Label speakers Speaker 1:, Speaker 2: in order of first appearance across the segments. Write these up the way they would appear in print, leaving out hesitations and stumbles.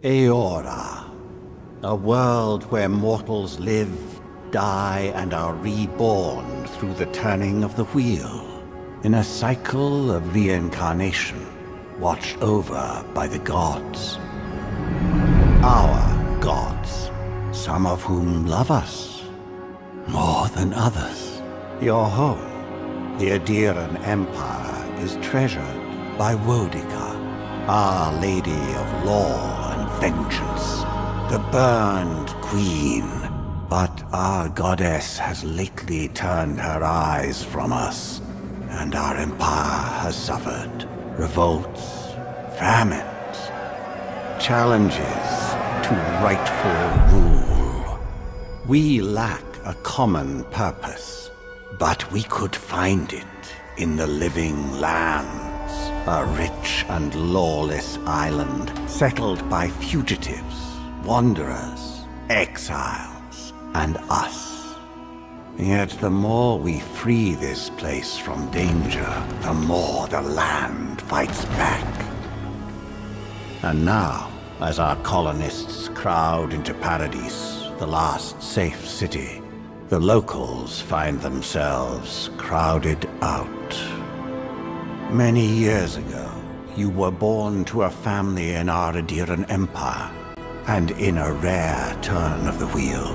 Speaker 1: Eora, a world where mortals live, die, and are reborn through the turning of the wheel, in a cycle of reincarnation, watched over by the gods. Our gods, some of whom love us more than others. Your home, the Obsidian Empire, is treasured by Wodica, Our Lady of Law and Vengeance, the Burned Queen. But our goddess has lately turned her eyes from us, and our empire has suffered revolts, famines, challenges to rightful rule. We lack a common purpose, but we could find it in the living lands, a rich and lawless island settled by fugitives, wanderers, exiles, and us. Yet the more we free this place from danger, the more the land fights back. And now, as our colonists crowd into Paradise, the last safe city, the locals find themselves crowded out. Many years ago, you were born to a family in our Obsidian Empire, and in a rare turn of the wheel,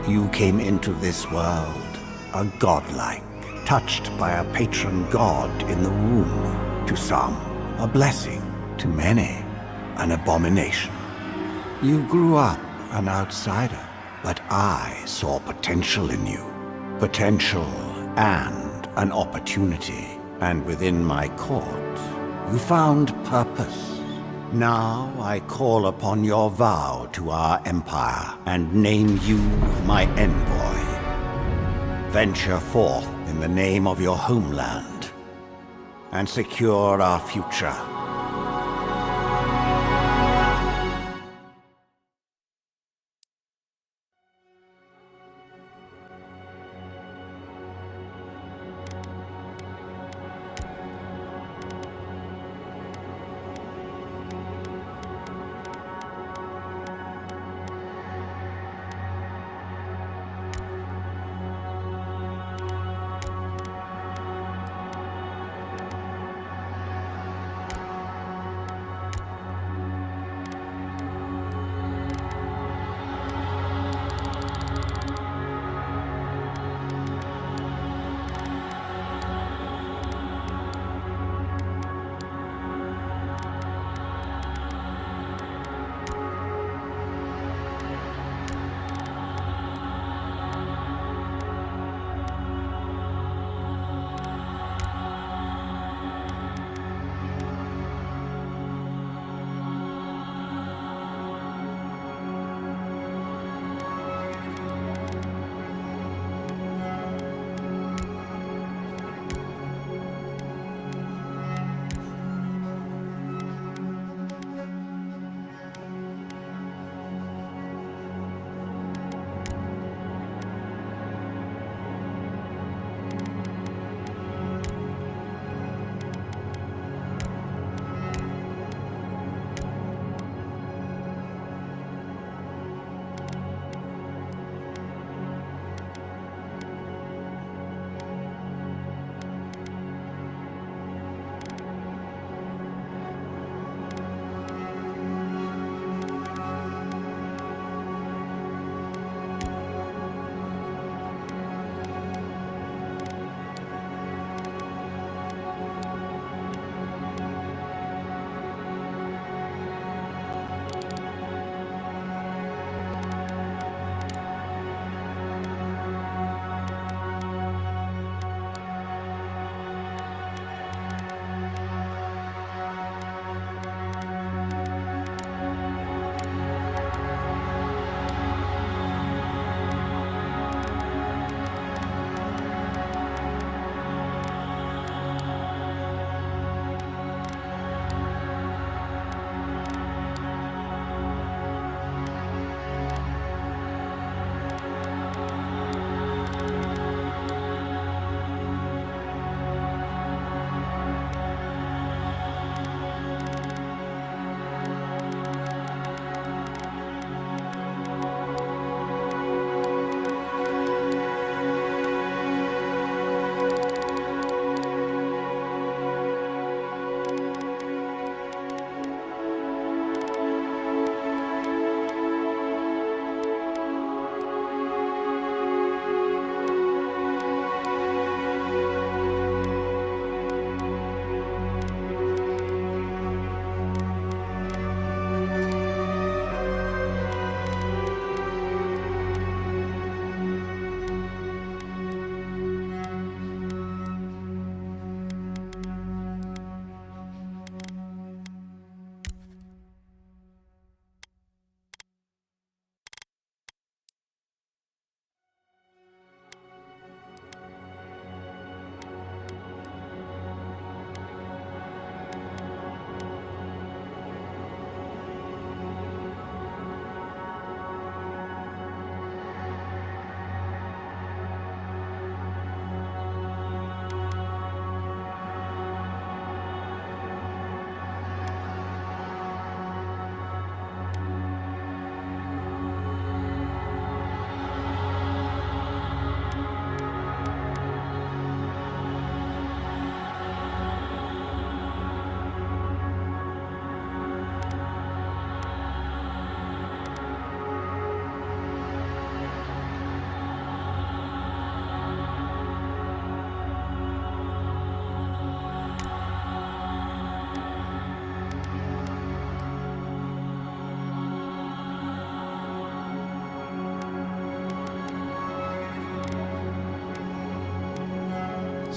Speaker 1: you came into this world a godlike, touched by a patron god in the womb. To some, a blessing; to many, an abomination. You grew up an outsider, but I saw potential in you. Potential and an opportunity. And within my court, you found purpose. Now I call upon your vow to our empire and name you my envoy. Venture forth in the name of your homeland and secure our future.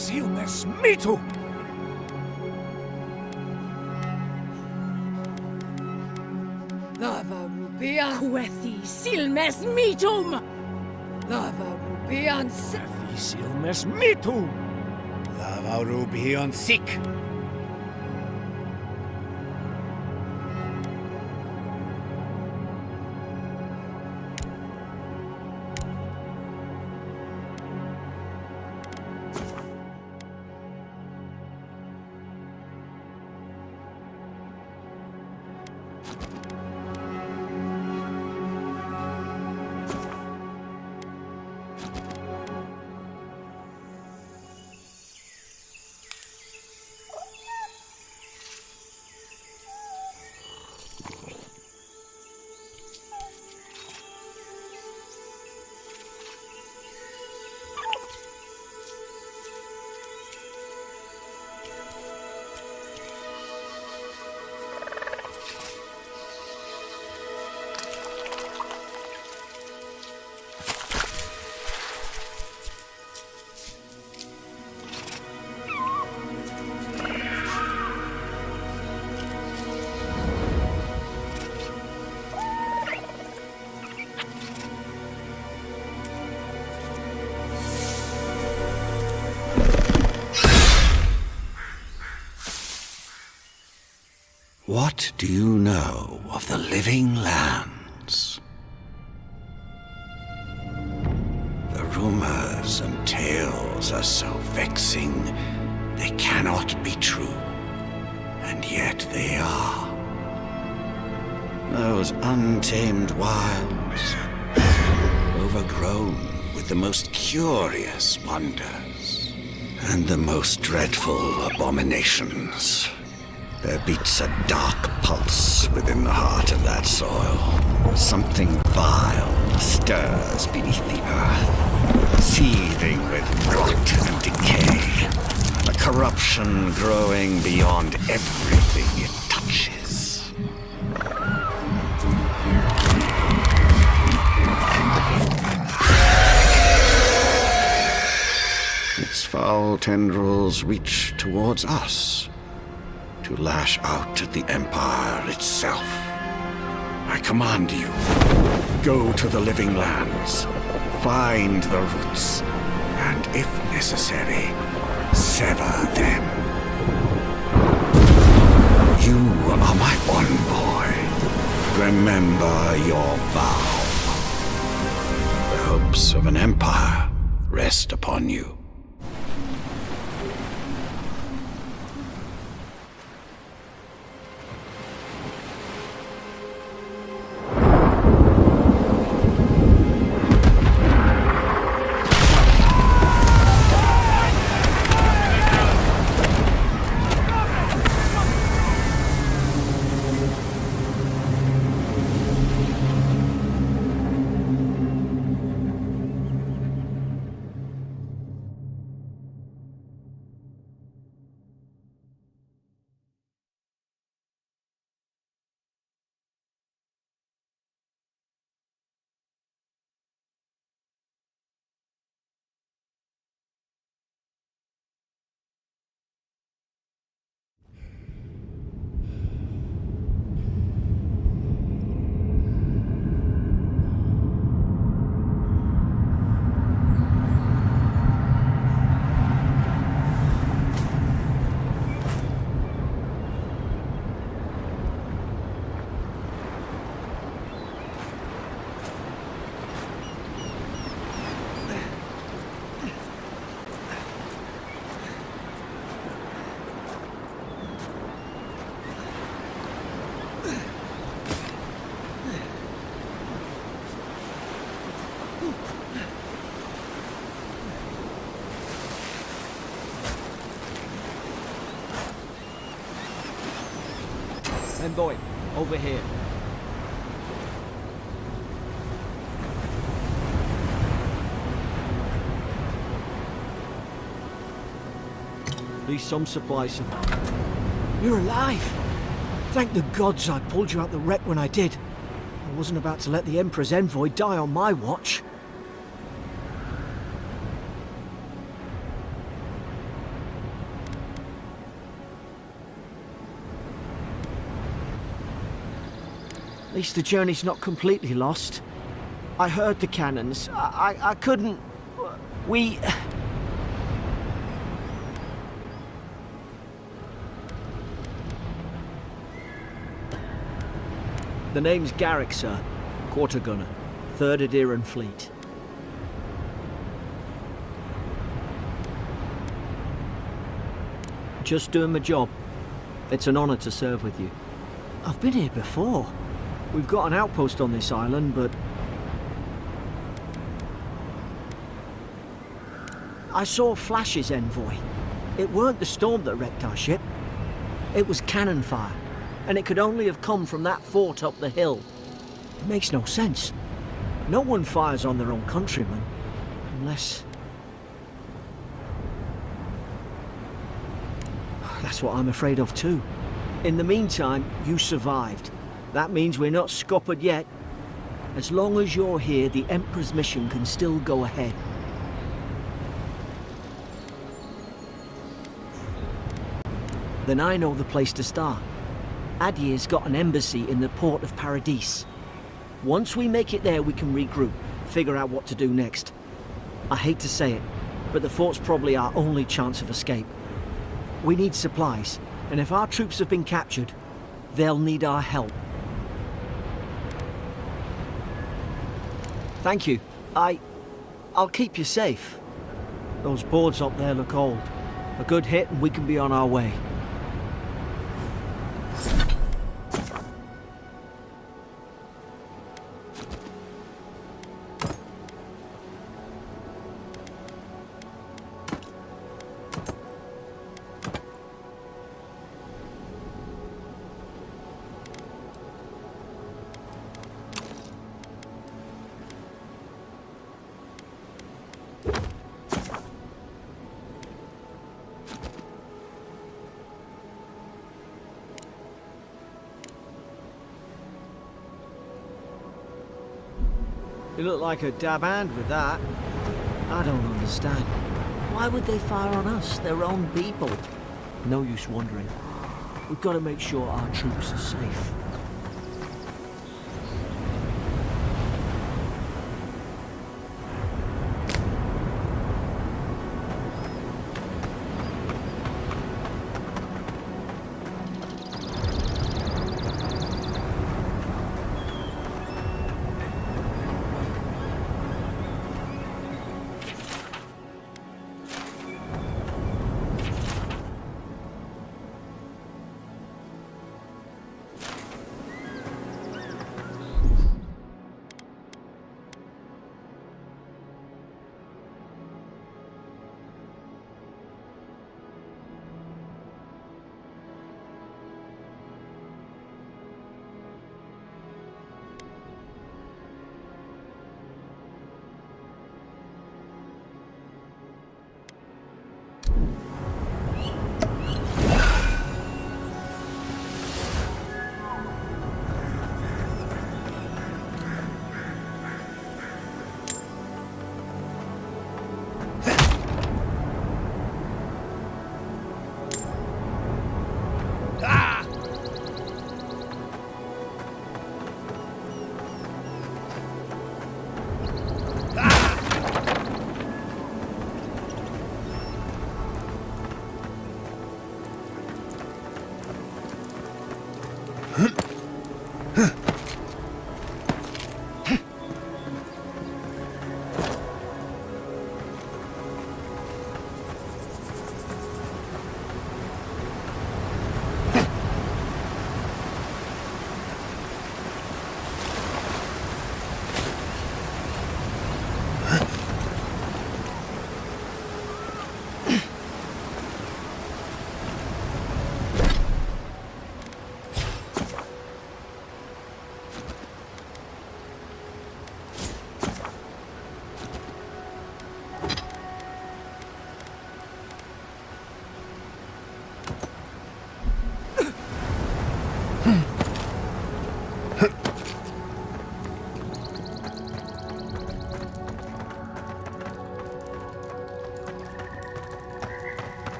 Speaker 2: Silmes mitu!
Speaker 3: Lava rubian.
Speaker 4: Quethi silmes mitum!
Speaker 3: Lava rubian.
Speaker 2: Sefi silmes mitu!
Speaker 5: Lava rubion sick.
Speaker 1: What do you know of the living lands? The rumors and tales are so vexing, they cannot be true. And yet they are. Those untamed wilds, overgrown with the most curious wonders and the most dreadful abominations. There beats a dark pulse within the heart of that soil. Something vile stirs beneath the earth, seething with rot and decay. A corruption growing beyond everything it touches. Its foul tendrils reach towards us, to lash out at the Empire itself. I command you, go to the living lands, find the roots, and if necessary, sever them. You are my envoy. Remember your vow. The hopes of an empire rest upon you.
Speaker 2: Envoy, over here. At least some supplies.
Speaker 6: You're alive! Thank the gods I pulled you out the wreck when I did. I wasn't about to let the Emperor's envoy die on my watch. least the journey's not completely lost. I heard the cannons. I couldn't... We... The name's Garrick, sir. Quarter gunner. 3rd Aderan Fleet. Just doing my job. It's an honor to serve with you. I've been here before. We've got an outpost on this island, but... I saw Flash's envoy. It weren't the storm that wrecked our ship. It was cannon fire, and it could only have come from that fort up the hill. It makes no sense. No one fires on their own countrymen, unless... That's what I'm afraid of too. In the meantime, you survived. That means we're not scuppered yet. As long as you're here, the Emperor's mission can still go ahead. Then I know the place to start. Adir's got an embassy in the port of Paradis. Once we make it there, we can regroup, figure out what to do next. I hate to say it, but the fort's probably our only chance of escape. We need supplies, and if our troops have been captured, they'll need our help. Thank you. I'll keep you safe. Those boards up there look old. A good hit and we can be on our way. You look like a dab hand with that. I don't understand. Why would they fire on us, their own people? No use wondering. We've got to make sure our troops are safe.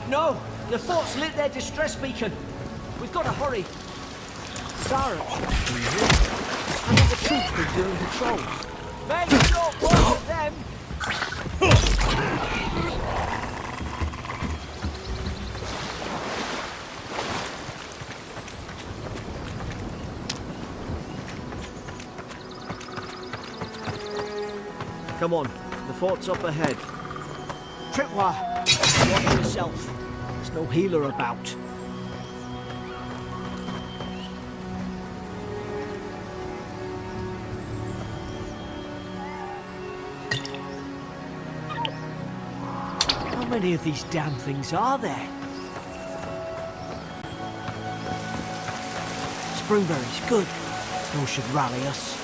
Speaker 6: No! The fort's lit their distress beacon. We've got to hurry. Sarah, I think the troops were doing patrols. Make short work of them. Come on, the fort's up ahead. Tripwire, watch yourself. There's no healer about. How many of these damn things are there? Springberries, good. Those should rally us.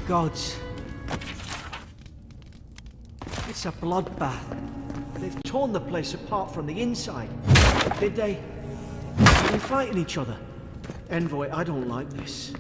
Speaker 6: Gods. It's a bloodbath. They've torn the place apart from the inside. Did they? Are they fighting each other? Envoy, I don't like this.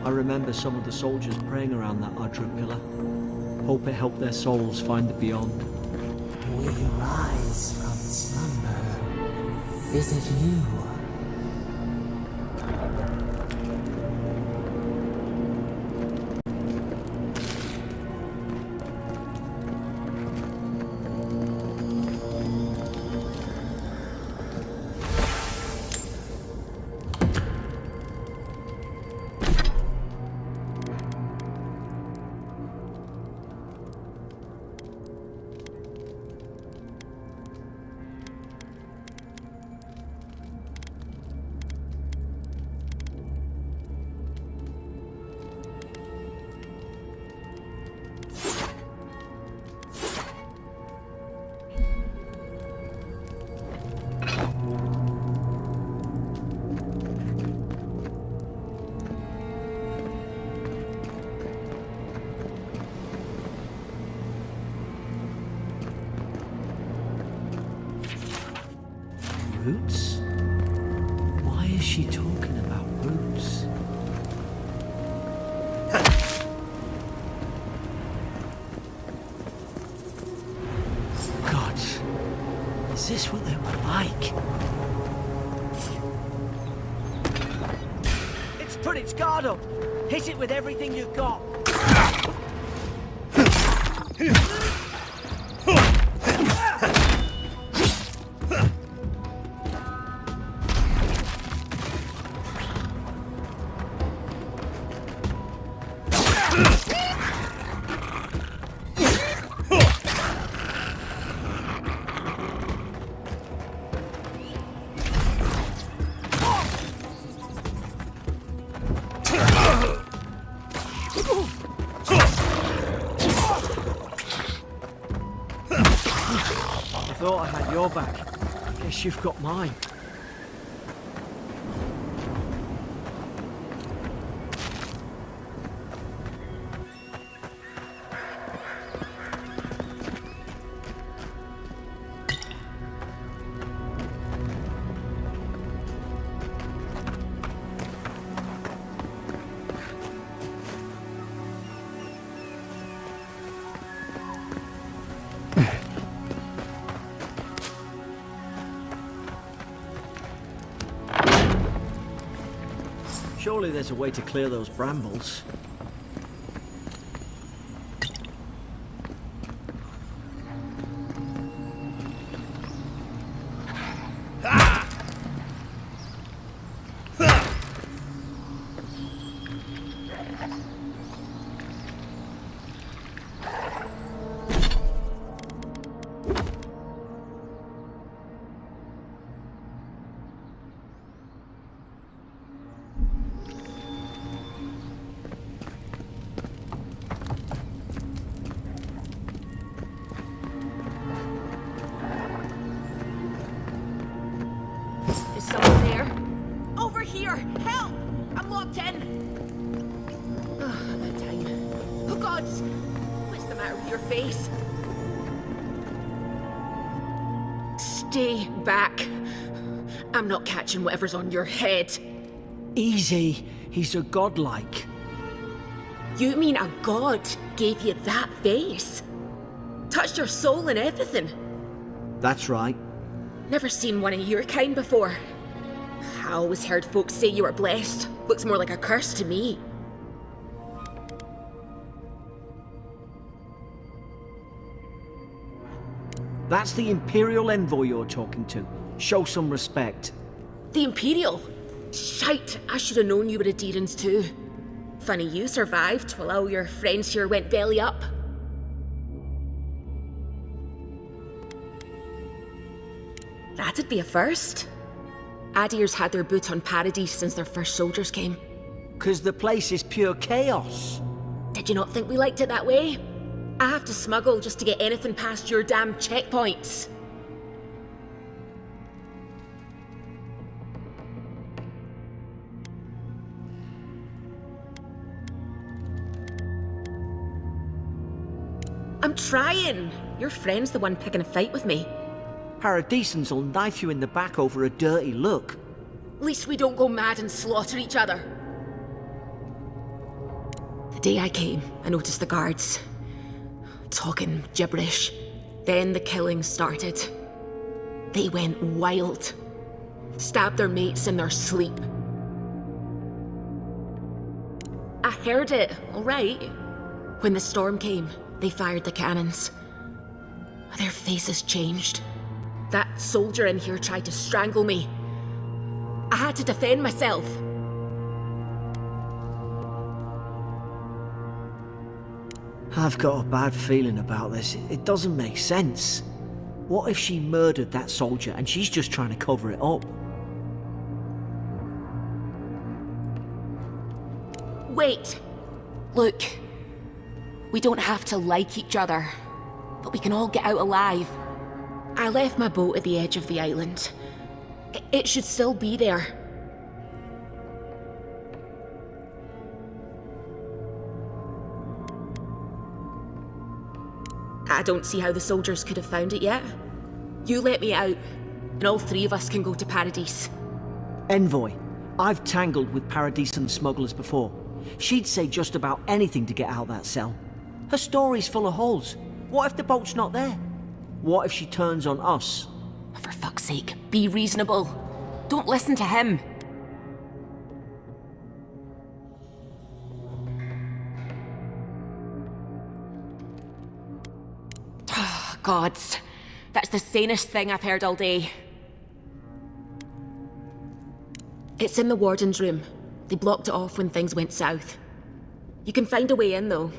Speaker 6: I remember some of the soldiers praying around that Ardra pillar. Hope it helped their souls find the beyond.
Speaker 7: We rise from slumber. Is it you?
Speaker 6: Roots? Why is she talking about roots? God, is this what they were like? It's put its guard up. Hit it with everything you've got. I thought I had your back. Guess you've got mine. Surely there's a way to clear those brambles.
Speaker 4: come out of your face. Stay back. I'm not catching whatever's on your head.
Speaker 6: Easy. He's a godlike.
Speaker 4: You mean a god gave you that face? Touched your soul and everything?
Speaker 6: That's right.
Speaker 4: Never seen one of your kind before. I always heard folks say you were blessed. Looks more like a curse to me.
Speaker 6: That's the Imperial envoy you're talking to. Show some respect.
Speaker 4: The Imperial? Shite, I should have known you were Adherents too. Funny you survived while all your friends here went belly up. That'd be a first. Adir's had their boot on Paradise since their first soldiers came.
Speaker 6: 'Cause the place is pure chaos.
Speaker 4: Did you not think we liked it that way? I have to smuggle just to get anything past your damn checkpoints. I'm trying. Your friend's the one picking a fight with me.
Speaker 6: Paradisans will knife you in the back over a dirty look.
Speaker 4: At least we don't go mad and slaughter each other. The day I came, I noticed the guards talking gibberish. Then the killing started. They went wild. Stabbed their mates in their sleep. I heard it, all right. When the storm came, they fired the cannons. Their faces changed. That soldier in here tried to strangle me. I had to defend myself.
Speaker 6: I've got a bad feeling about this. It doesn't make sense. What if she murdered that soldier and she's just trying to cover it up?
Speaker 4: Wait. Look. We don't have to like each other, but we can all get out alive. I left my boat at the edge of the island. It should still be there. I don't see how the soldiers could have found it yet. You let me out, and all three of us can go to Paradise.
Speaker 6: Envoy, I've tangled with Paradisan smugglers before. She'd say just about anything to get out that cell. Her story's full of holes. What if the boat's not there? What if she turns on us?
Speaker 4: For fuck's sake, be reasonable. Don't listen to him. Gods, that's the sanest thing I've heard all day. It's in the warden's room. They blocked it off when things went south. You can find a way in, though.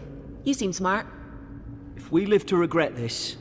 Speaker 4: You seem smart.
Speaker 6: If we live to regret this...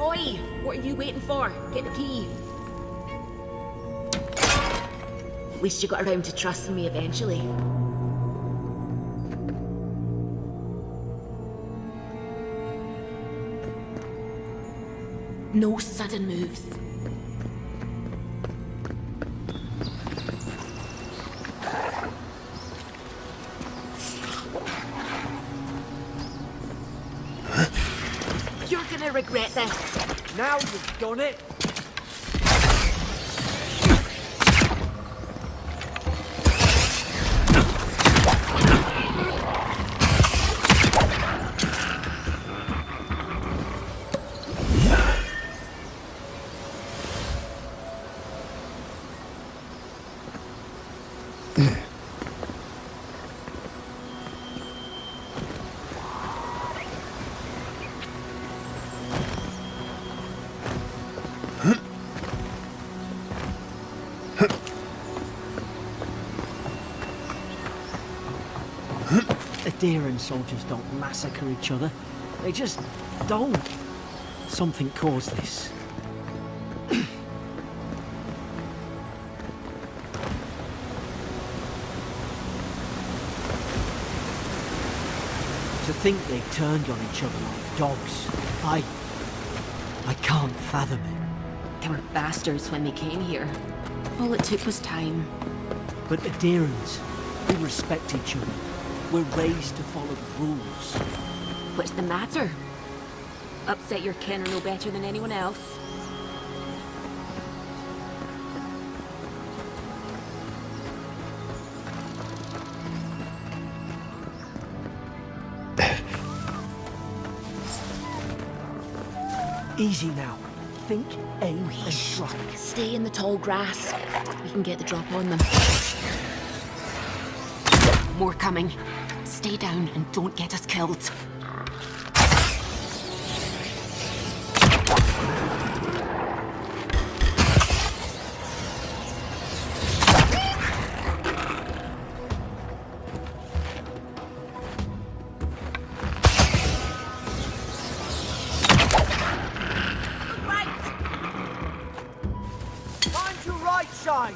Speaker 4: Oi! What are you waiting for? Get the key. At least you got around to trusting me eventually. No sudden moves. You're gonna regret this.
Speaker 2: Now you've done it.
Speaker 6: Aderan soldiers don't massacre each other. They just don't. Something caused this. To think they turned on each other like dogs. I can't fathom it.
Speaker 4: They were bastards when they came here. All it took was time.
Speaker 6: But Aderans, we respect each other. We're raised to follow the rules.
Speaker 4: What's the matter? Upset your kin are no better than anyone else.
Speaker 6: Easy now. Think, aim, and strike.
Speaker 4: Stay in the tall grass. We can get the drop on them. More coming. Stay down and don't get us killed.
Speaker 2: Find your right side.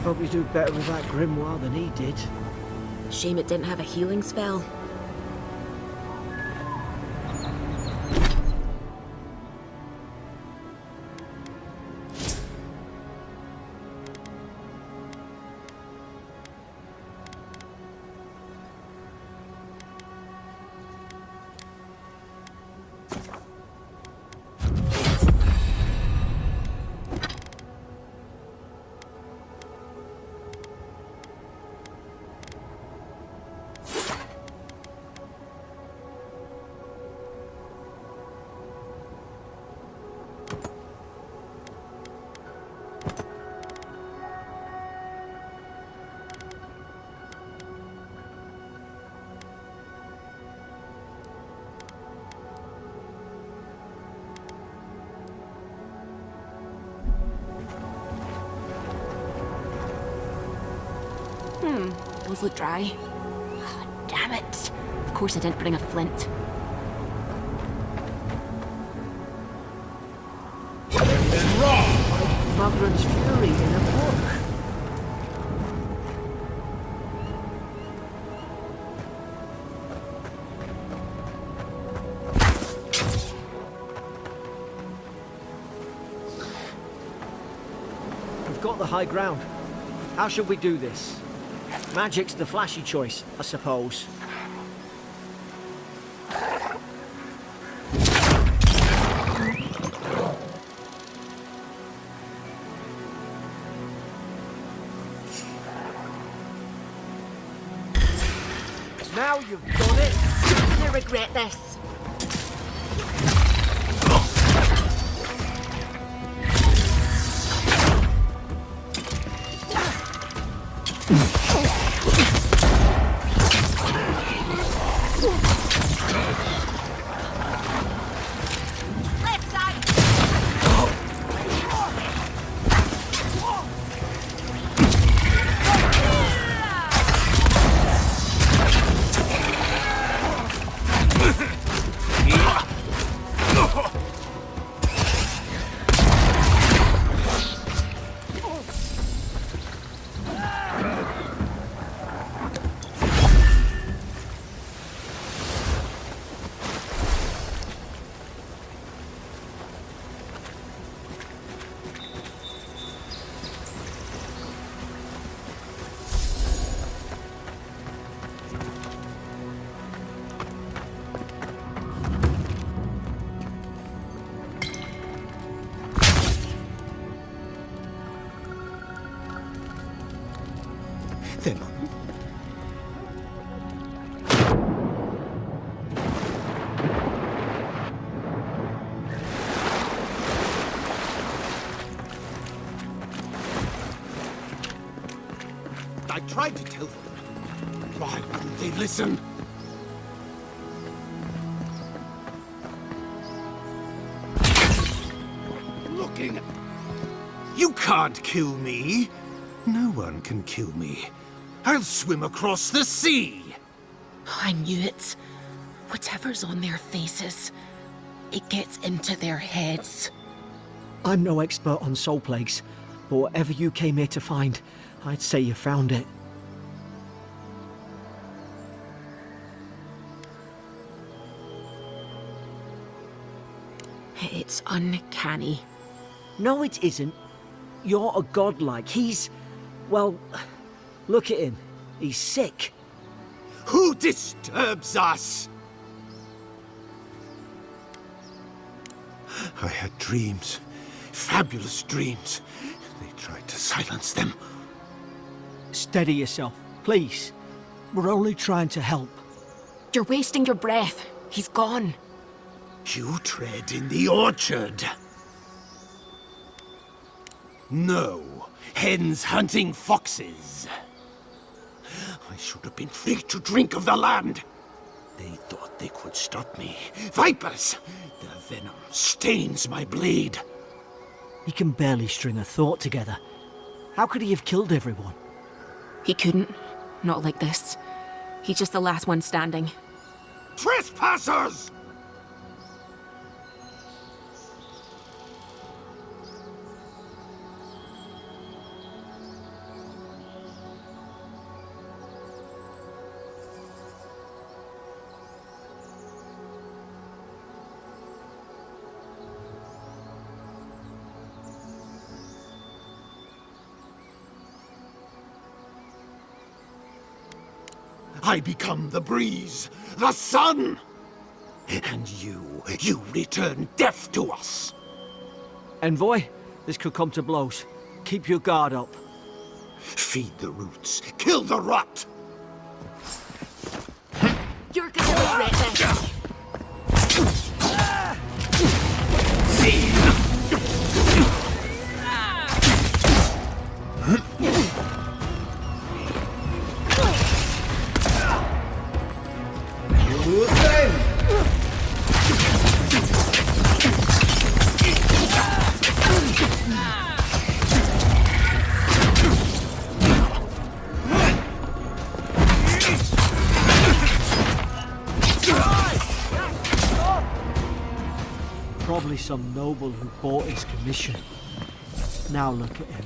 Speaker 6: Probably do better with that grimoire than he did.
Speaker 4: Shame it didn't have a healing spell. Those look dry. Damn it. Of course I didn't bring a flint.
Speaker 6: Mugran's Fury in a book. We've got the high ground. How should we do this? Magic's the flashy choice, I suppose.
Speaker 2: Now you've done it!
Speaker 4: I regret this. Left side!
Speaker 5: Then I tried to tell them. Why wouldn't they listen? Looking. You can't kill me. No one can kill me. I'll swim across the sea.
Speaker 4: I knew it. Whatever's on their faces, it gets into their heads.
Speaker 6: I'm no expert on soul plagues, but whatever you came here to find, I'd say you found it.
Speaker 4: It's uncanny.
Speaker 6: No, it isn't. You're a godlike. He's... well, look at him. He's sick.
Speaker 5: Who disturbs us? I had dreams. Fabulous dreams. They tried to silence them.
Speaker 6: Steady yourself, please. We're only trying to help.
Speaker 4: You're wasting your breath. He's gone.
Speaker 5: You tread in the orchard. No, hens hunting foxes. I should have been free to drink of the land. They thought they could stop me. Vipers! The venom stains my blade.
Speaker 6: He can barely string a thought together. How could he have killed everyone?
Speaker 4: He couldn't. Not like this. He's just the last one standing.
Speaker 5: Trespassers! I become the breeze, the sun! And you return death to us!
Speaker 6: Envoy, this could come to blows. Keep your guard up.
Speaker 5: Feed the roots, kill the rot!
Speaker 4: You're gonna regret this.
Speaker 6: Probably some noble who bought his commission. Now look at him.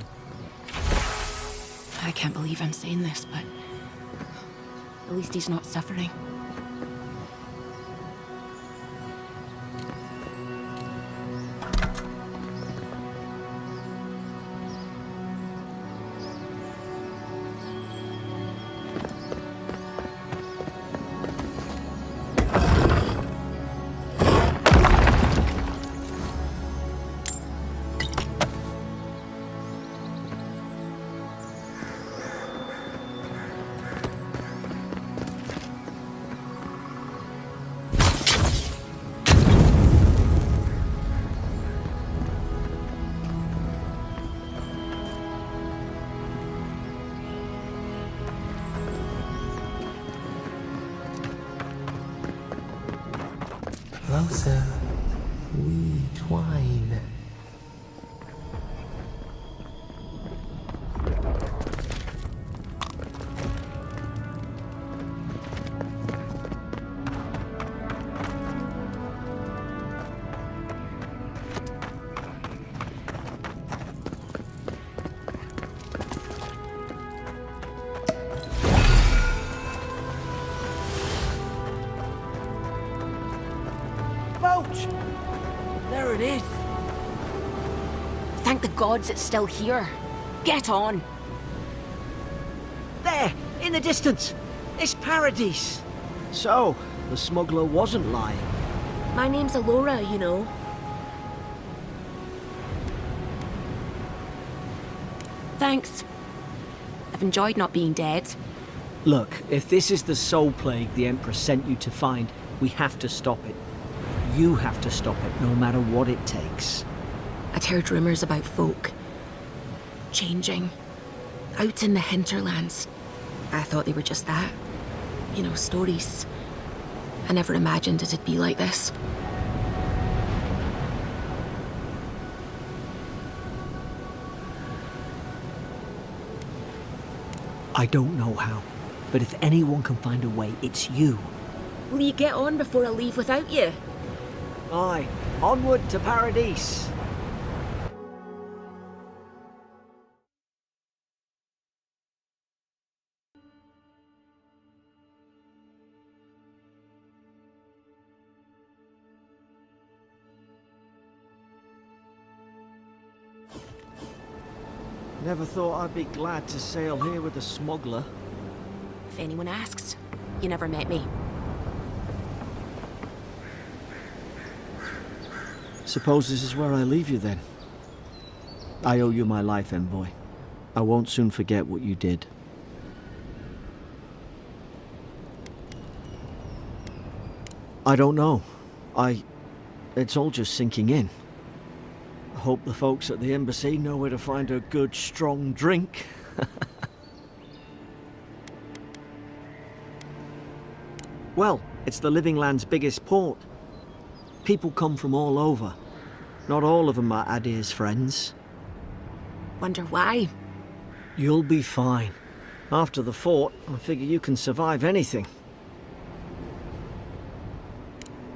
Speaker 4: I can't believe I'm saying this, but at least he's not suffering.
Speaker 7: Closer, we twine.
Speaker 6: Boat! There it is.
Speaker 4: Thank the gods it's still here. Get on.
Speaker 6: There, in the distance. It's Paradise. So, the smuggler wasn't lying.
Speaker 4: My name's Eora, you know. Thanks. I've enjoyed not being dead.
Speaker 6: Look, if this is the soul plague the Emperor sent you to find, we have to stop it. You have to stop it, no matter what it takes.
Speaker 4: I'd heard rumours about folk changing out in the hinterlands. I thought they were just that. You know, stories. I never imagined it'd be like this.
Speaker 6: I don't know how, but if anyone can find a way, it's you.
Speaker 4: Will you get on before I leave without you?
Speaker 6: Aye, onward to Paradise. Never thought I'd be glad to sail here with a smuggler.
Speaker 4: If anyone asks, you never met me.
Speaker 6: Suppose this is where I leave you then. I owe you my life, envoy. I won't soon forget what you did. I don't know. It's all just sinking in. I hope the folks at the embassy know where to find a good, strong drink. Well, it's the Living Land's biggest port. People come from all over. Not all of them are Adir's friends.
Speaker 4: Wonder why?
Speaker 6: You'll be fine. After the fort, I figure you can survive anything.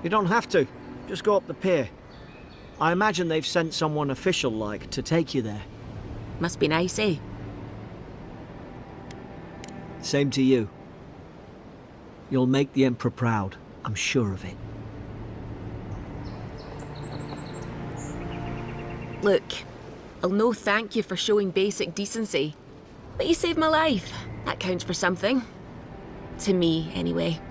Speaker 6: You don't have to. Just go up the pier. I imagine they've sent someone official-like to take you there.
Speaker 4: Must be nice, eh?
Speaker 6: Same to you. You'll make the Emperor proud. I'm sure of it.
Speaker 4: Look, I'll no thank you for showing basic decency. But you saved my life. That counts for something. To me, anyway.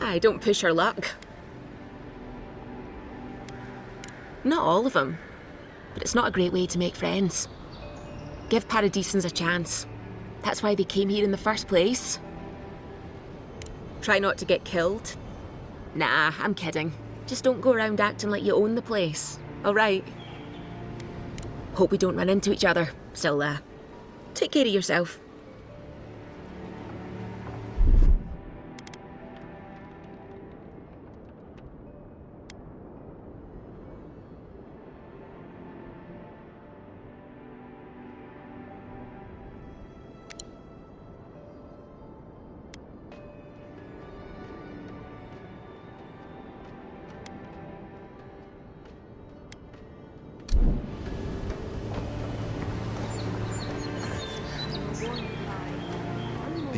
Speaker 4: I don't push her luck. Not all of them. But it's not a great way to make friends. Give Paradisans a chance. That's why they came here in the first place. Try not to get killed. Nah, I'm kidding. Just don't go around acting like you own the place. Alright? Hope we don't run into each other. Still, take care of yourself.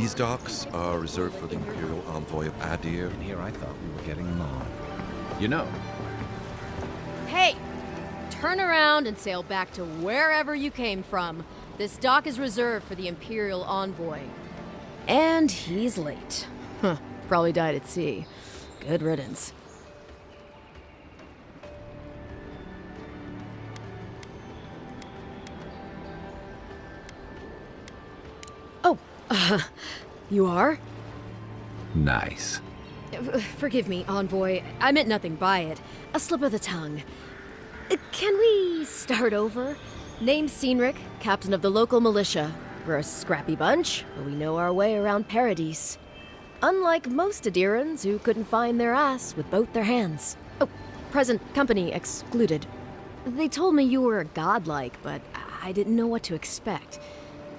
Speaker 8: These docks are reserved for the Imperial Envoy of Adir.
Speaker 9: And here I thought we were getting along. You know,
Speaker 10: Hey! Turn around and sail back to wherever you came from. This dock is reserved for the Imperial Envoy. And he's late. Huh, probably died at sea. Good riddance. Oh, you are?
Speaker 9: nice.
Speaker 10: Forgive me, Envoy. I meant nothing by it. A slip of the tongue. Can we start over? Name's Cynric, captain of the local militia. We're a scrappy bunch, but we know our way around Paradise. Unlike most Adirans who couldn't find their ass with both their hands. Oh, present company excluded. They told me you were godlike, but I didn't know what to expect.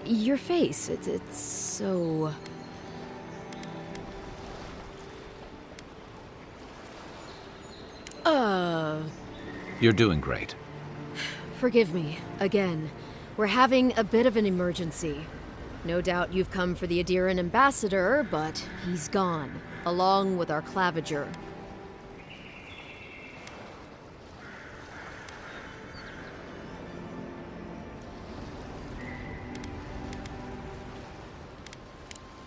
Speaker 10: Your face, it's so...
Speaker 9: You're doing great.
Speaker 10: Forgive me, again. We're having a bit of an emergency. No doubt you've come for the Adiran ambassador, but he's gone, along with our claviger.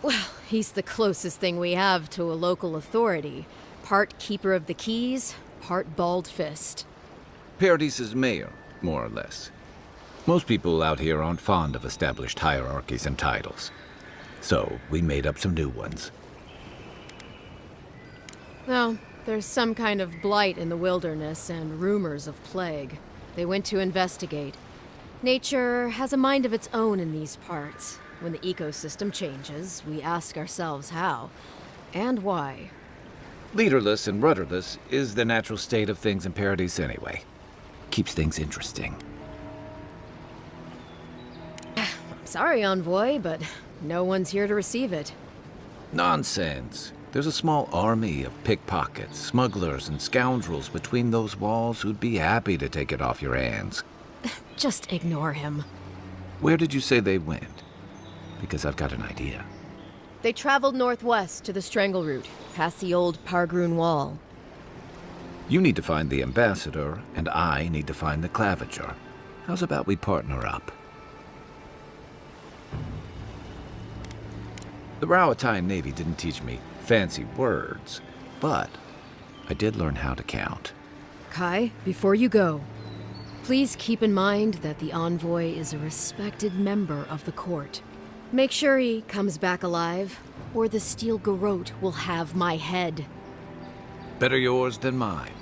Speaker 10: Well, he's the closest thing we have to a local authority. Part keeper of the keys, part bald fist.
Speaker 9: Paradise's mayor, more or less. Most people out here aren't fond of established hierarchies and titles. So, we made up some new ones.
Speaker 10: Well, there's some kind of blight in the wilderness and rumors of plague. They went to investigate. Nature has a mind of its own in these parts. When the ecosystem changes, we ask ourselves how and why.
Speaker 9: Leaderless and rudderless is the natural state of things in Paradise anyway. Keeps things interesting.
Speaker 10: I'm sorry, Envoy, but no one's here to receive it.
Speaker 9: Nonsense. There's a small army of pickpockets, smugglers, and scoundrels between those walls who'd be happy to take it off your hands.
Speaker 10: Just ignore him.
Speaker 9: Where did you say they went? Because I've got an idea.
Speaker 10: They traveled northwest to the Strangle Route, past the old Pargroon Wall.
Speaker 9: You need to find the ambassador, and I need to find the claviger. How's about we partner up? The Rowatine Navy didn't teach me fancy words, but I did learn how to count.
Speaker 10: Kai, before you go, please keep in mind that the Envoy is a respected member of the court. Make sure he comes back alive, or the Steel Garrote will have my head.
Speaker 9: Better yours than mine.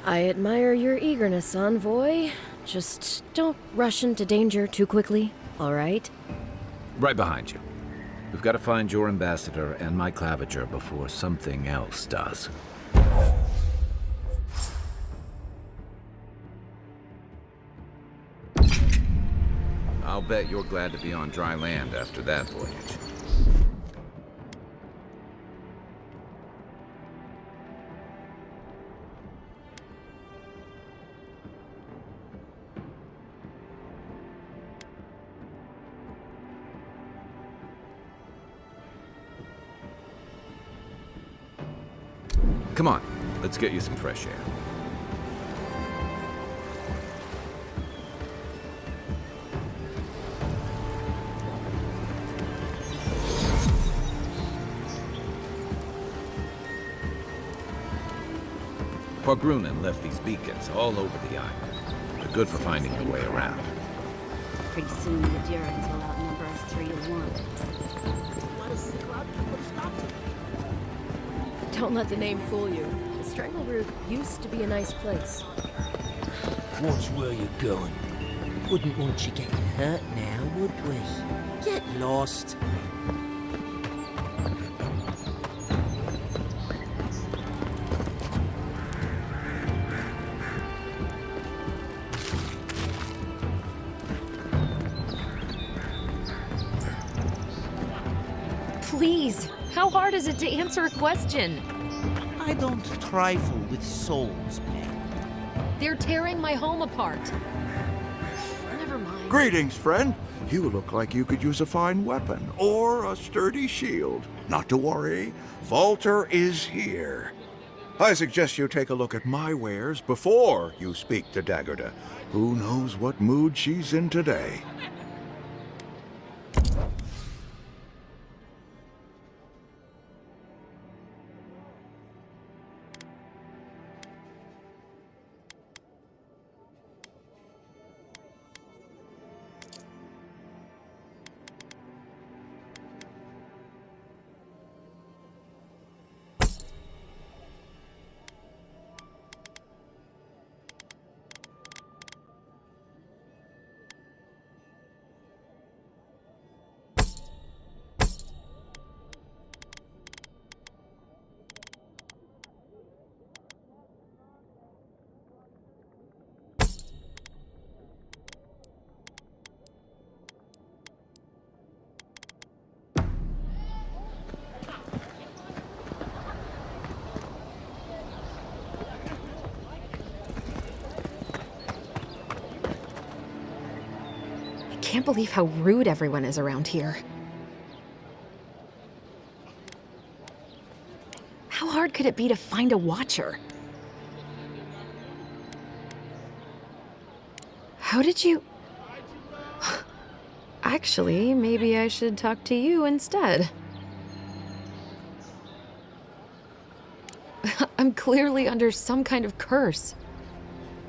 Speaker 10: I admire your eagerness, Envoy. Just don't rush into danger too quickly, all right?
Speaker 9: Right behind you. We've got to find your ambassador and my claviger before something else does. I'll bet you're glad to be on dry land after that voyage. Come on, let's get you some fresh air. Pargrunen left these beacons all over the island. They're good for finding your way around.
Speaker 11: Pretty soon the Durans will outnumber us 3 to 1.
Speaker 10: Don't let the name fool you. The Strangle Route used to be a nice place.
Speaker 7: Watch where you're going. Wouldn't want you getting hurt now, would we? Get lost.
Speaker 4: Please, how hard is it to answer a question?
Speaker 7: I don't trifle with souls, man.
Speaker 4: They're tearing my home apart.
Speaker 12: Greetings, friend. You look like you could use a fine weapon or a sturdy shield. Not to worry, Volter is here. I suggest you take a look at my wares before you speak to Daggerda. Who knows what mood she's in today?
Speaker 10: I can't believe how rude everyone is around here. How hard could it be to find a watcher? How did you... Actually, maybe I should talk to you instead. I'm clearly under some kind of curse.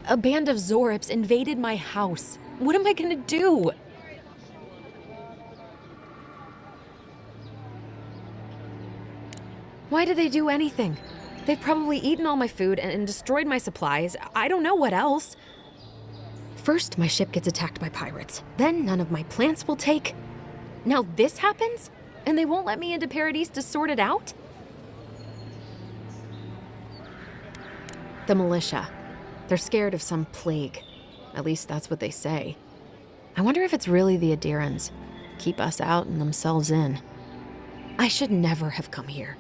Speaker 10: A band of Zorips invaded my house. What am I gonna do? Why did they do anything? They've probably eaten all my food and destroyed my supplies. I don't know what else. First, my ship gets attacked by pirates. Then none of my plants will take. Now this happens? And they won't let me into Paradise to sort it out? The militia. They're scared of some plague. At least that's what they say. I wonder if it's really the Adirans. Keep us out and themselves in. I should never have come here.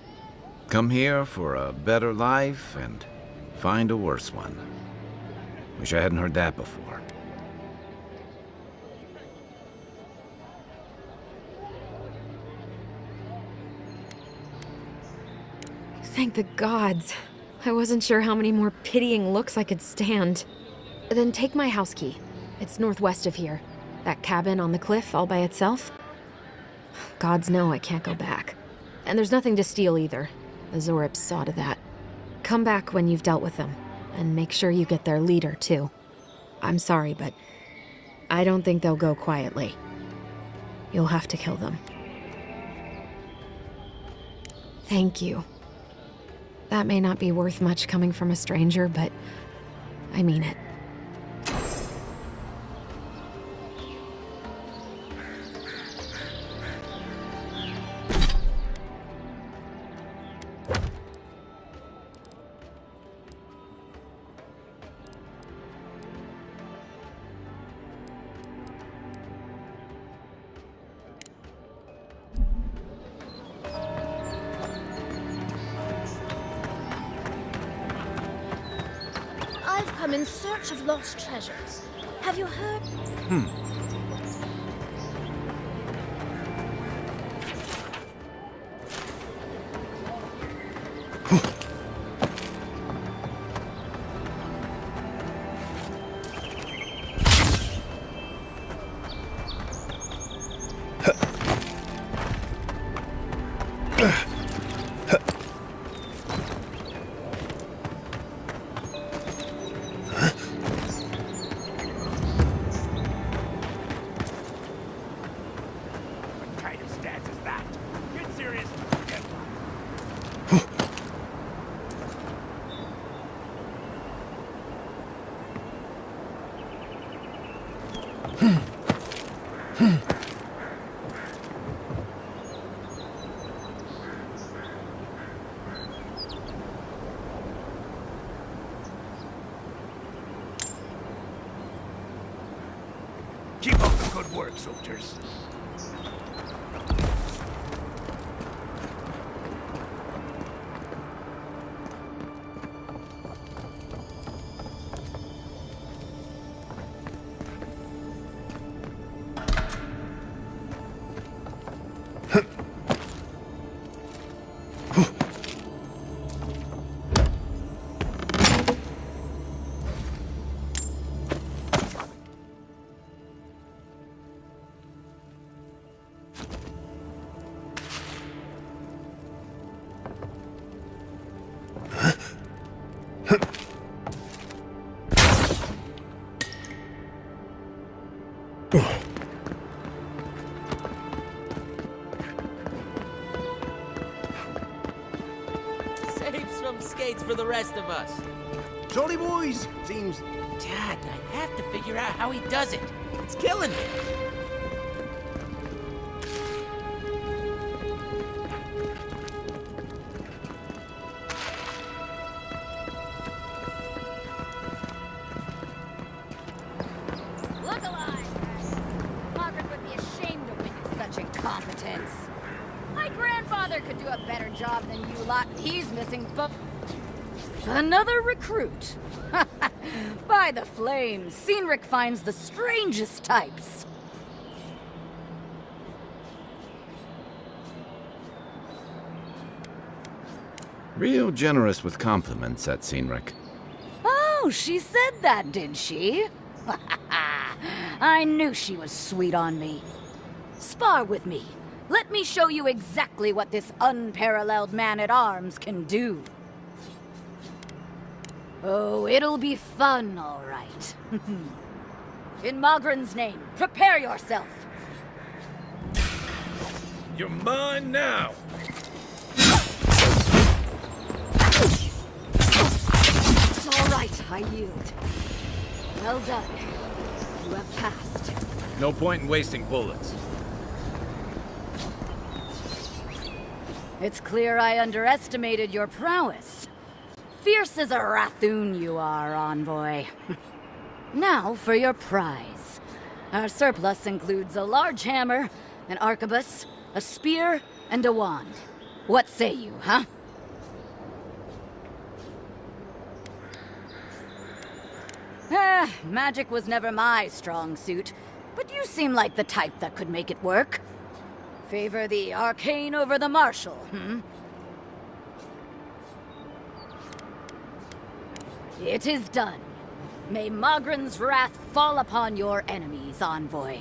Speaker 9: Come here for a better life and find a worse one. Wish I hadn't heard that before.
Speaker 10: Thank the gods. I wasn't sure how many more pitying looks I could stand. Then take my house key. It's northwest of here. That cabin on the cliff all by itself. Gods know I can't go back. And there's nothing to steal either. The Zorips saw to that. Come back when you've dealt with them, and make sure you get their leader, too. I'm sorry, but I don't think they'll go quietly. You'll have to kill them. Thank you. That may not be worth much coming from a stranger, but I mean it.
Speaker 11: I'm in search of lost treasures. Have you heard?
Speaker 5: Keep up the good work, soldiers.
Speaker 7: skates for the rest of us.
Speaker 5: Jolly boys! Seems...
Speaker 7: Dad, I have to figure out how he does it. It's killing me.
Speaker 11: Look alive! Margaret would be ashamed to witness such incompetence. My grandfather could do a better job than you lot. He's missing another recruit. By the flames, Cynric finds the strangest types.
Speaker 9: Real generous with compliments, that Cynric.
Speaker 11: Oh, she said that, did she? I knew she was sweet on me. Spar with me. Let me show you exactly what this unparalleled man-at-arms can do. Oh, it'll be fun, all right. In Mogren's name, prepare yourself.
Speaker 13: You're mine now!
Speaker 11: It's all right, I yield. Well done. You have passed.
Speaker 13: No point in wasting bullets.
Speaker 11: It's clear I underestimated your prowess. Fierce as a Rathoon you are, Envoy. Now for your prize. Our surplus includes a large hammer, an arquebus, a spear, and a wand. What say you, huh? Magic was never my strong suit, but you seem like the type that could make it work. Favor the arcane over the martial, hmm? It is done. May Mogren's wrath fall upon your enemies, Envoy.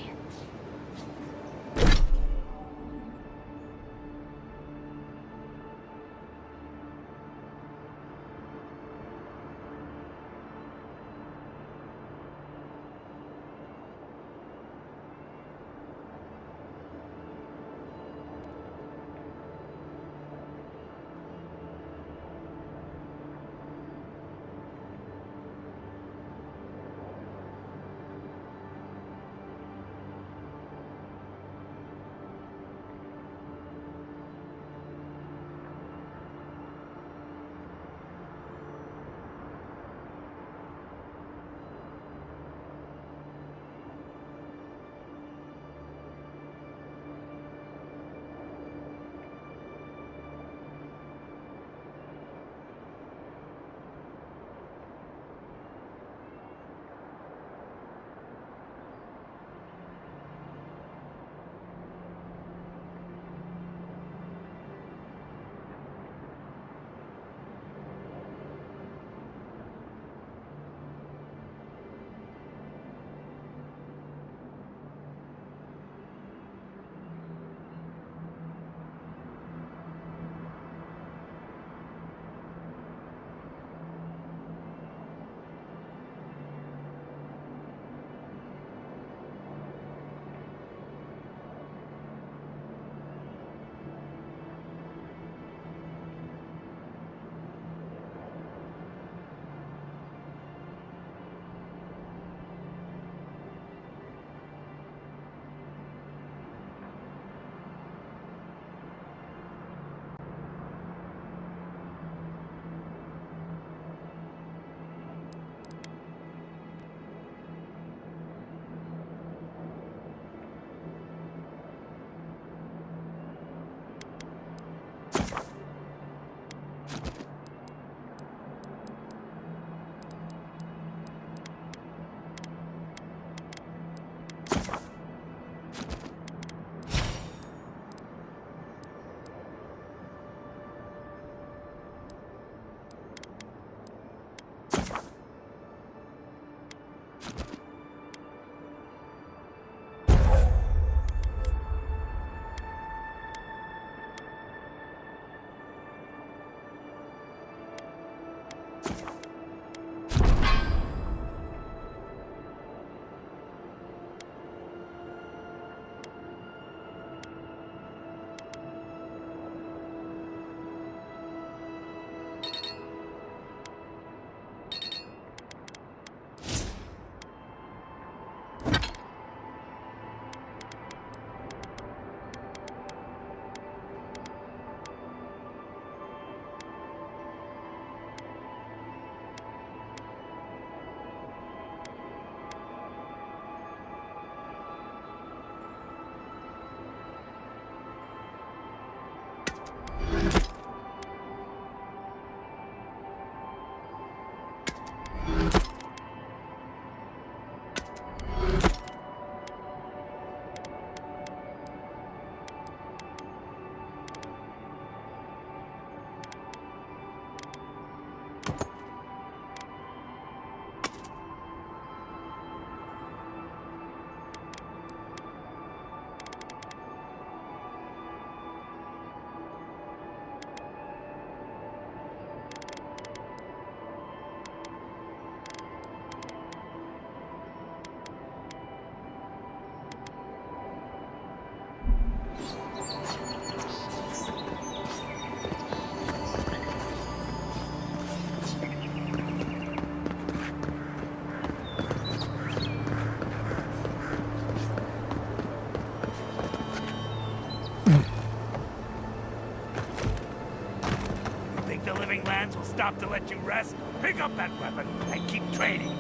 Speaker 5: stop to let you rest. Pick up that weapon and keep training.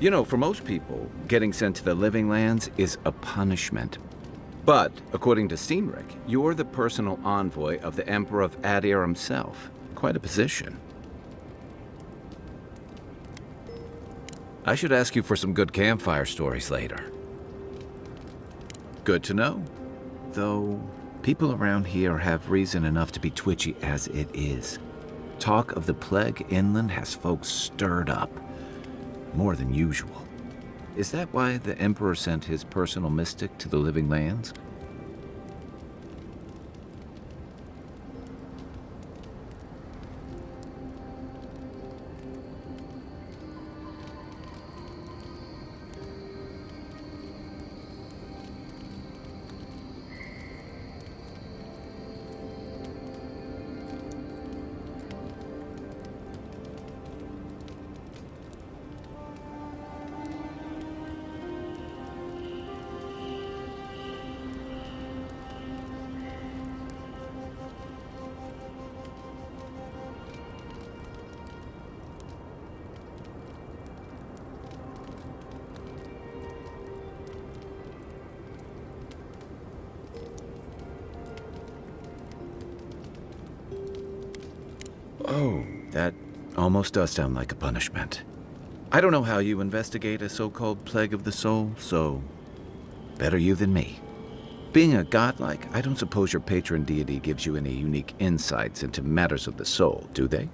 Speaker 9: You know, for most people, getting sent to the Living Lands is a punishment. But, according to Cynric, you're the personal envoy of the Emperor of Adir himself. Quite a position. I should ask you for some good campfire stories later. Good to know. Though, people around here have reason enough to be twitchy as it is. Talk of the plague inland has folks stirred up. More than usual. Is that why the Emperor sent his personal mystic to the Living Lands? Oh, that almost does sound like a punishment. I don't know how you investigate a so-called plague of the soul, so better you than me. Being a godlike, I don't suppose your patron deity gives you any unique insights into matters of the soul, do they?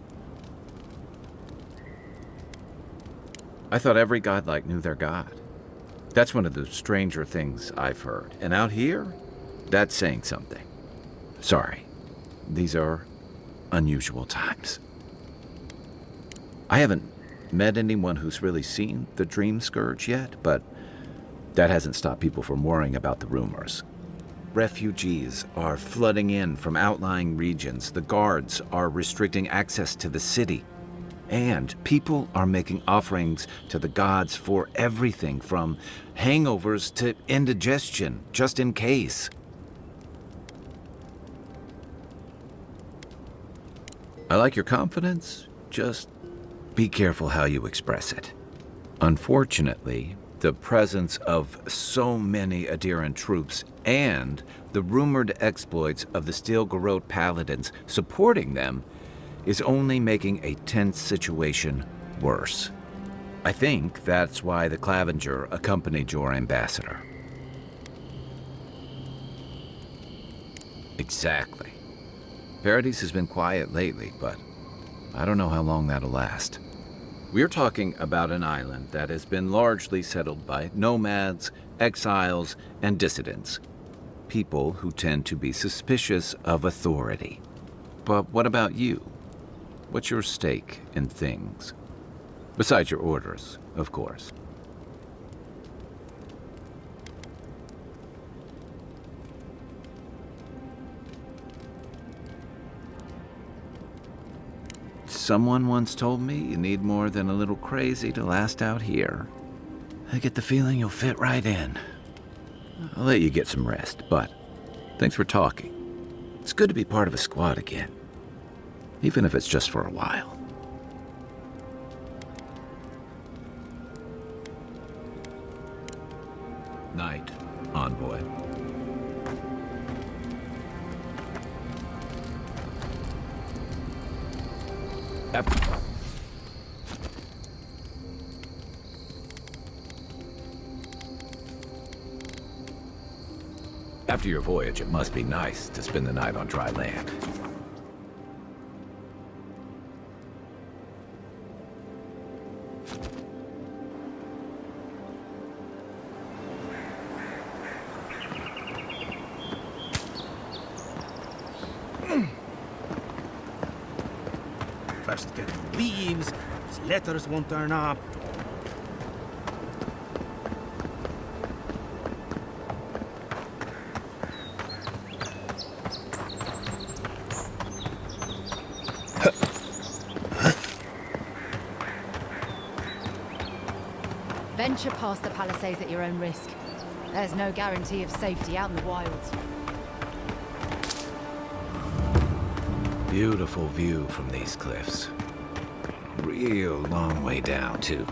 Speaker 9: I thought every godlike knew their god. That's one of the stranger things I've heard. And out here, that's saying something. Sorry, these are unusual times. I haven't met anyone who's really seen the Dream Scourge yet, but that hasn't stopped people from worrying about the rumors. Refugees are flooding in from outlying regions. The guards are restricting access to the city. And people are making offerings to the gods for everything from hangovers to indigestion, just in case. I like your confidence, just be careful how you express it. Unfortunately, the presence of so many Adiran troops and the rumored exploits of the Steel Garrote paladins supporting them is only making a tense situation worse. I think that's why the Clavenger accompanied your ambassador. Exactly. Paradise has been quiet lately, but I don't know how long that'll last. We're talking about an island that has been largely settled by nomads, exiles, and dissidents. People who tend to be suspicious of authority. But what about you? What's your stake in things? Besides your orders, of course. Someone once told me you need more than a little crazy to last out here. I get the feeling you'll fit right in. I'll let you get some rest, but thanks for talking. It's good to be part of a squad again, even if it's just for a while. Night, envoy. After your voyage, it must be nice to spend the night on dry land.
Speaker 14: First get leaves, his letters won't turn up.
Speaker 11: Venture past the palisades at your own risk. There's no guarantee of safety out in the wilds.
Speaker 9: Beautiful view from these cliffs. Real long way down, too.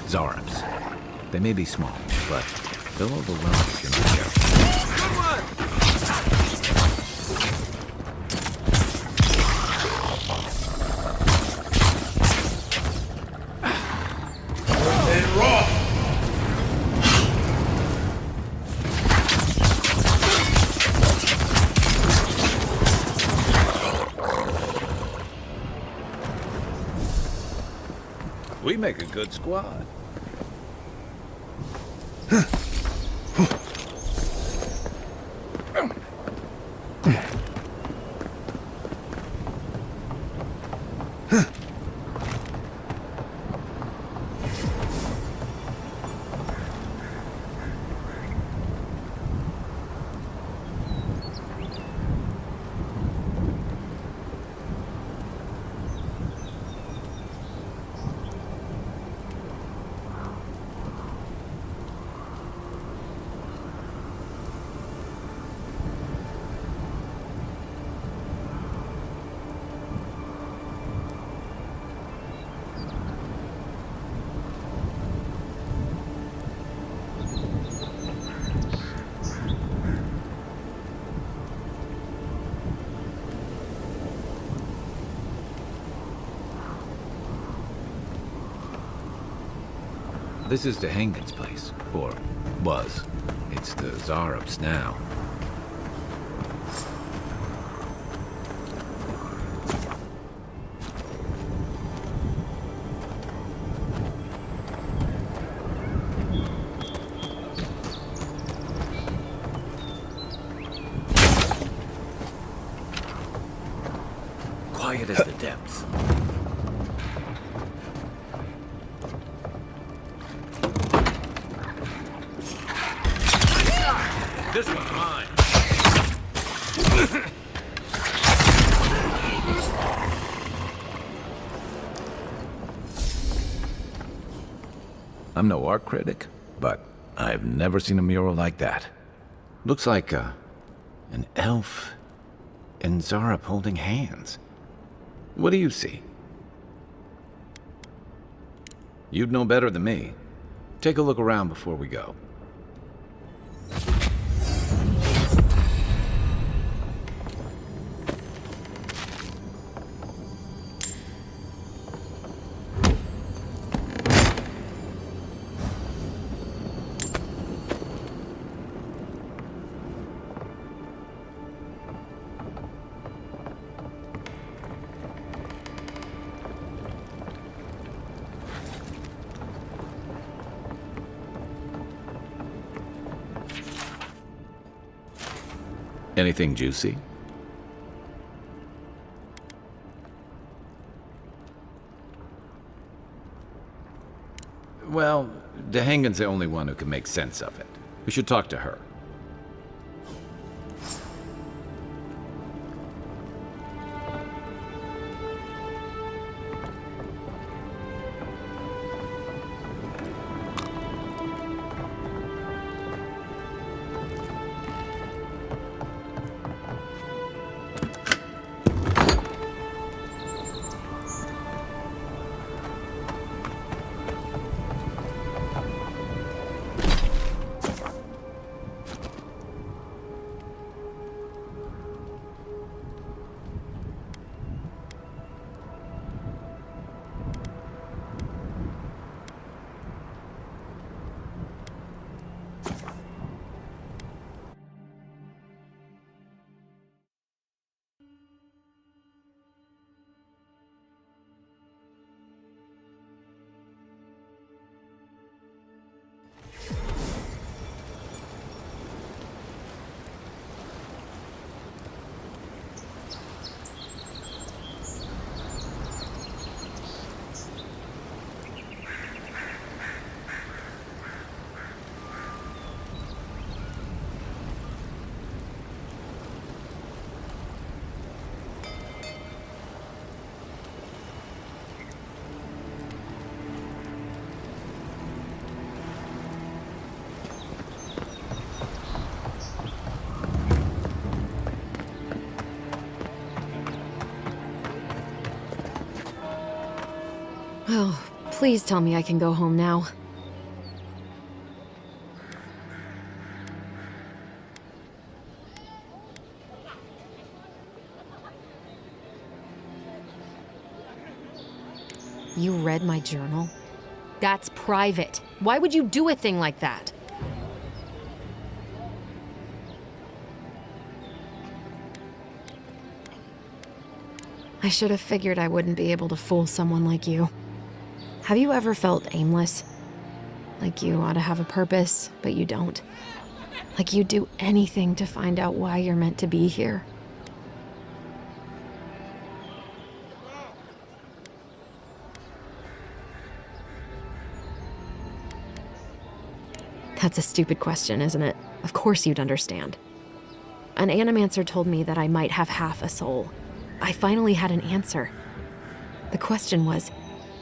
Speaker 9: Zarabs. They may be small, but they'll overwhelm you if you're not careful.
Speaker 2: Good one!
Speaker 9: We make a good squad. This is Dehangan's place, or was. It's the Zarabs now. Quiet as the depths.
Speaker 13: This one's mine.
Speaker 9: I'm no art critic, but I've never seen a mural like that. Looks like an elf and Zarab holding hands. What do you see? You'd know better than me. Take a look around before we go. Anything juicy? Well, Dehangan's the only one who can make sense of it. We should talk to her.
Speaker 10: Oh, please tell me I can go home now. You read my journal? That's private. Why would you do a thing like that? I should have figured I wouldn't be able to fool someone like you. Have you ever felt aimless? Like you ought to have a purpose, but you don't? Like you'd do anything to find out why you're meant to be here? That's a stupid question, isn't it? Of course you'd understand. An animancer told me that I might have half a soul. I finally had an answer. The question was,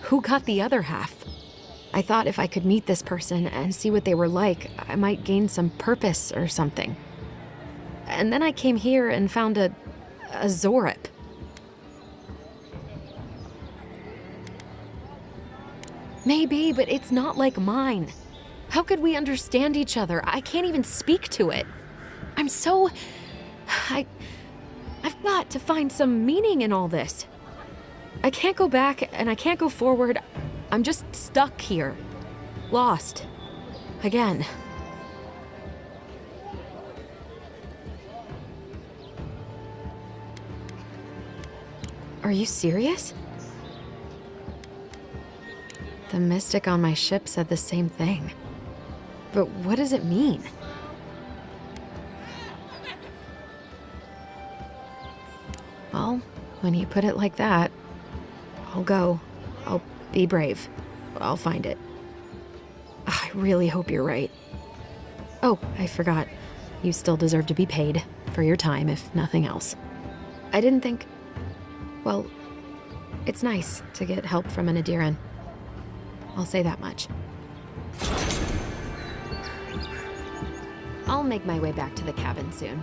Speaker 10: who got the other half? I thought if I could meet this person and see what they were like, I might gain some purpose or something. And then I came here and found a Zorip. Maybe, but it's not like mine. How could we understand each other? I can't even speak to it. I'm so... I've got to find some meaning in all this. I can't go back and I can't go forward. I'm just stuck here. Lost. Again. Are you serious? The mystic on my ship said the same thing. But what does it mean? Well, when you put it like that, I'll go. I'll be brave. I'll find it. I really hope you're right. Oh, I forgot. You still deserve to be paid for your time, if nothing else. I didn't think... Well, it's nice to get help from an Adiran. I'll say that much. I'll make my way back to the cabin soon.